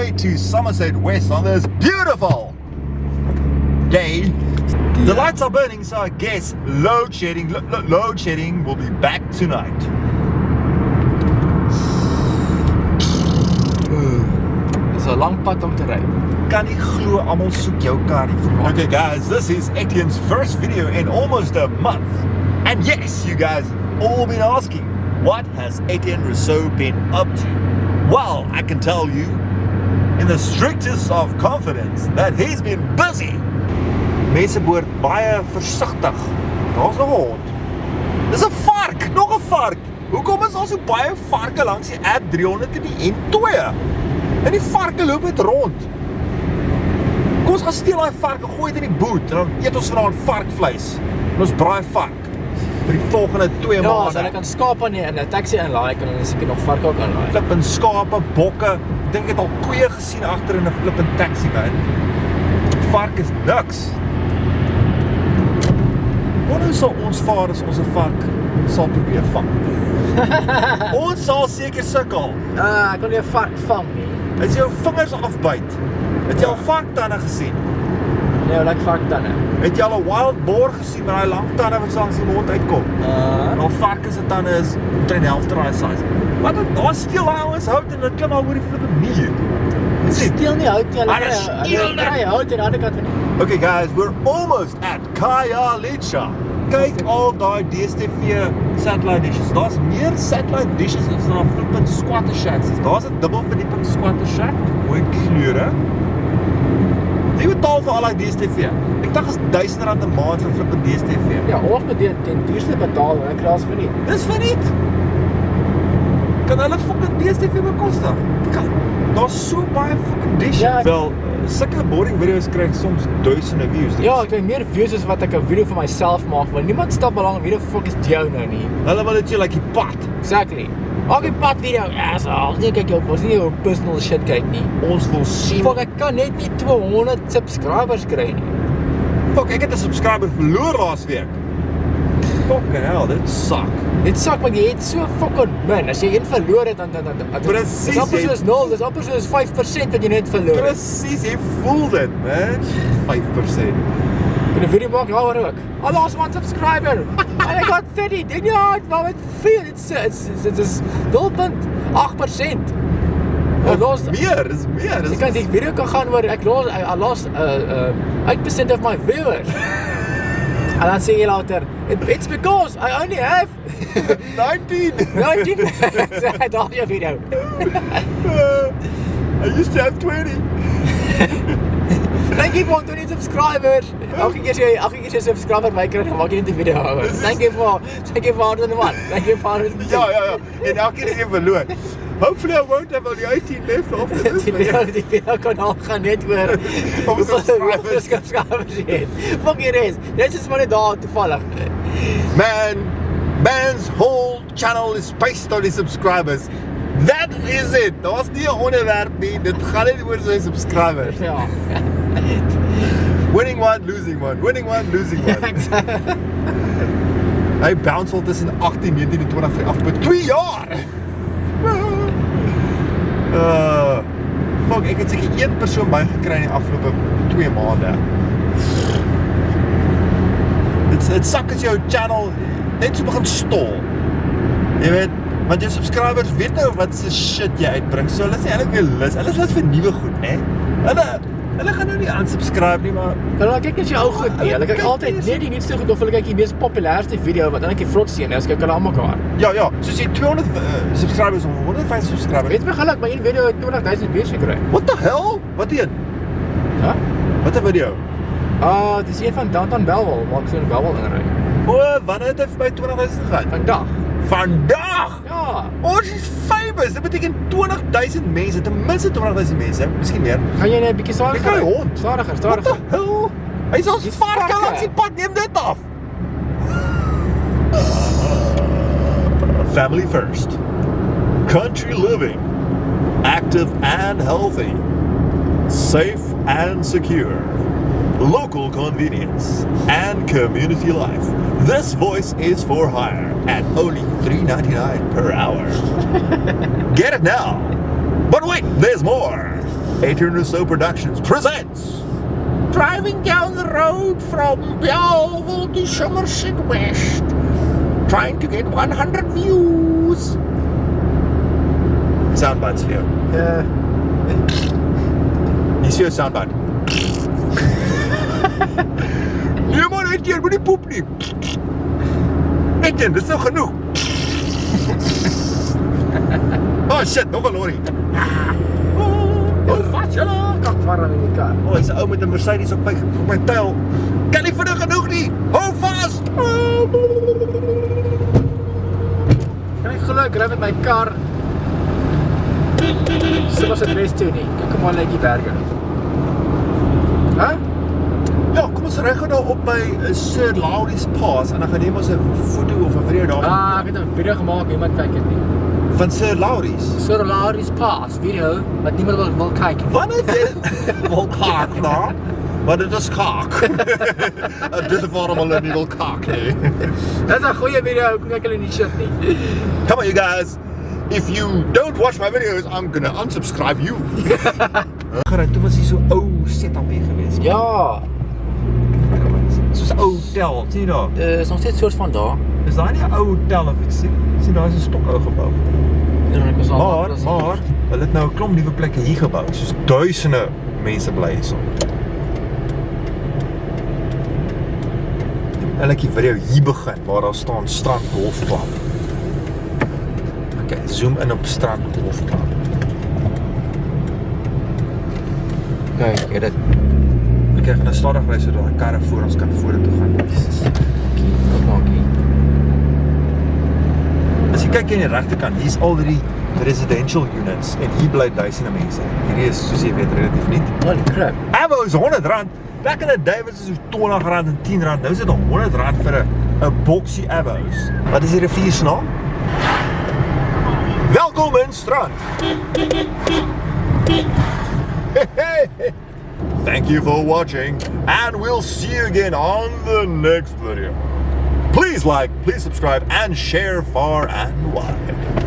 way to Somerset West on this beautiful day. The lights are burning, so I guess load shedding will be back tonight. Dis 'n lang pad om te ry. Kan nie glo almal soek jou kar nie. Okay guys, this is Etienne's first video in almost a month. And yes, you guys have all been asking, what has Etienne Rousseau been up to? Well, I can tell you in the strictest of confidence that he's been busy. Mense behoort baie versigtig. Daar's nog 'n hond. Dis 'n vark, nog 'n vark. Hoekom is daar so baie varke langs die R300 en die N2? En die varke loop net rond. Kom ons gaan steel daai vark en gooi dit in die boot en dan eet ons vanaand varkvleis. En ons braai vark vir die volgende 2 Ja, maande. so hulle kan skape in 'n taxi inlaai en dan seker nog varke ook inlaai. Flippin skape, bokke. Ek dink ek het al koeie gesien agter in 'n flippin taxi man. Vark is niks. Hoe sal ons vaar as ons 'n vark sal probeer vang? Ons sal seker sukkel. Ek kon nie 'n vark vang nie. As jy jou vingers afbyt. Het jy al varktande gesien? Nee, ek like varktande. Het jy al 'n wild boar gesien met daai lang tande wat langs die mond uitkom? Al varke se tande is omtrent die helfte daai size. Wat daar steel daai ouens hout en hulle klim al oor die flippin muur. Dit steel nie hout nie, Hulle steel dit. kry hout aan die ander kant van die... Okay guys, we're almost at Khayelitsha. Kyk al daai DStv satellite dishes. Daar's meer satellite dishes as daar flippin squatter shacks is. Daar's 'n dubbelverdieping squatter shack, mooi kleure. Jy betaal vir al daai DStv. Ek dink is R1000 'n maand vir flippin DStv. Ja, of met die duurste betaal en ek kraas vir nie. Dis verniet. Kan hulle flippin DStv bekostig? Daar's so baie flippin dishes. Ja, Wel, sulke boring video's kry soms duisende views. Ja, ek kry meer views as wat ek 'n video vir myself maak, want niemand stap belang wie die fuck is jou nou nie. Hulle wil dit jy like die pad. Exactly. Maak die pad video. Ja, so, nie kyk jou, ons nie jou personal shit kyk nie. Ons wil sien. Fuck, ek kan net nie 200 subscribers kry nie. Fuck, ek het 'n subscriber verloor laas week. Fucking hell, dit suck. Dit sak want jy het so fucking min. As jy een verloor het dan Presies, dis amper jy- soos 0, dis amper soos 5% wat jy net verloor het. Presies, jy voel dit, man. 5%. Kan 'n video maak daaroor ook. I lost 1 subscriber. And I got 30. Dink jy wat met veel it's 0.8%. I lost Meer, is meer. Jy kan die video kan gaan oor I lost 8% of my viewers. En dan sê jy later, it's because I only have 19. 19. Daar jou video. I used to have 20. Thank you for 20 subscribers. Elke keer jy subscriber by kry, dan maak jy net 'n video oor. Thank you for 101. Thank you for 102. Ja. En elke keer as jy verloor. Hopefully I won't have only 18 left after this video. Die video kanaal gaan net oor Hoeveel subscribers. subscribers jy het. Fuck die res. Dit is maar net daar toevallig. Man's whole channel is based on his subscribers. That is it. Daar's nie 'n onderwerp nie. Dit gaan net oor sy subscribers. Ja. Winning one, losing one. Winning one, losing one. Hy bounce al tussen 18, 19 en 20 vir afgelope 2 jaar. Fuck, ek het seker 1 persoon bygekry in die afgelope 2 maande. Dit sak as jou channel net so begin stol. Jy weet, want jou subscribers weet nou wat se shit jy uitbring. So hulle is nie eintlik meer lus. Hulle is lus vir nuwe goed, né? Hulle gaan nou nie unsubscribe nie, maar Hulle kyk net jou ou goed nie. Hulle kyk altyd net die nuutste goed of hulle kyk die mees populairste video wat dan ek die vrotste een is, kyk hulle almal mekaar. ja, soos jy 200 subscribers of 150 subscribers. Weet my geluk, my een video het 20,000 views gekry. What the hell? Wat een? Ja? Wat 'n video? Dit is een van Downtown Bellville, waar ek so in Bellville inry. Wanneer het hy verby 20,000 gegaan? Vandag. Vandag! Ja. Ons is famous. Dit beteken 20,000 mense, ten minste 20,000 mense, miskien meer. Gaan jy net 'n bietjie Ek kry stadiger? hond. Stadiger. What the hell? Hy is als Die varke varke. langs die pad, neem dit af. Family first. Country living. Active and healthy. Safe and secure. Local convenience and community life. This voice is for hire at only $3.99 per hour. Get it now. But wait, there's more. Adrian Rousseau Productions presents Driving Down the Road from Belleville to Somerset West, trying to get 100 views. Soundbites here. Ja. Hier is jou soundbite. Nee man, Etienne, moet nie poep nie. Etienne, dit is nou genoeg. Oh shit, nog een lorry. Oh, wat julle? Kak warm in die kar. Oh, hy's 'n ou met 'n Mercedes op my tail. Kan nie vinnig genoeg nie. Hou vas. Kan ek geluk ry met my kar? Soos dit West toe nie. Kyk hoe maar lyk die berge. Hæ? Ja, kom ons ry gou nou op by Sir Lowry's Pass en dan gaan neem ons 'n foto of 'n video daar. Ah, ek het 'n video gemaak, iemand kyk dit nie. Van Sir Lowry's. Sir Lowry's Pass video, wat niemand wil kyk. Wanneer jy wil kaak nou? Maar dit is kaak. Dit is waarom hulle nie wil kaak nie. Dit is 'n goeie video, kyk hulle nie shit nie. Come on you guys. If you don't watch my videos, I'm gonna unsubscribe you. Gerad, toe was hier so ou setup hier gewees. Ja, Soos 'n ou hotel, sien jy daar? is nog steeds soort van daar. Is daai nie 'n ou hotel of ek sien daar is 'n stokou gebou. Ja, ek was al. Maar hulle het nou 'n klomp nuwe plekke hier gebou. Soos duisende mense bly hierso. En ek die video hier begin waar daar staan Strand Golfklub. Okay, zoom in op Strand Golfklub. Kyk, jy dit. Ek gaan nou stadig ry sodat die karre voor ons kan vorentoe gaan. Jesus. Wat maak jy? As jy kyk aan die regterkant, hier's al die residential units en hier bly duisende mense. Hierdie is soos jy weet relatief nie. Holy crap. Avo is R100. Back in the day was it R20 en R10. Nou is dit R100 vir 'n boksie Avos. Wat is die rivier se naam? Welkom in Strand. Thank you for watching and we'll see you again on the next video. Please like, please subscribe and share far and wide.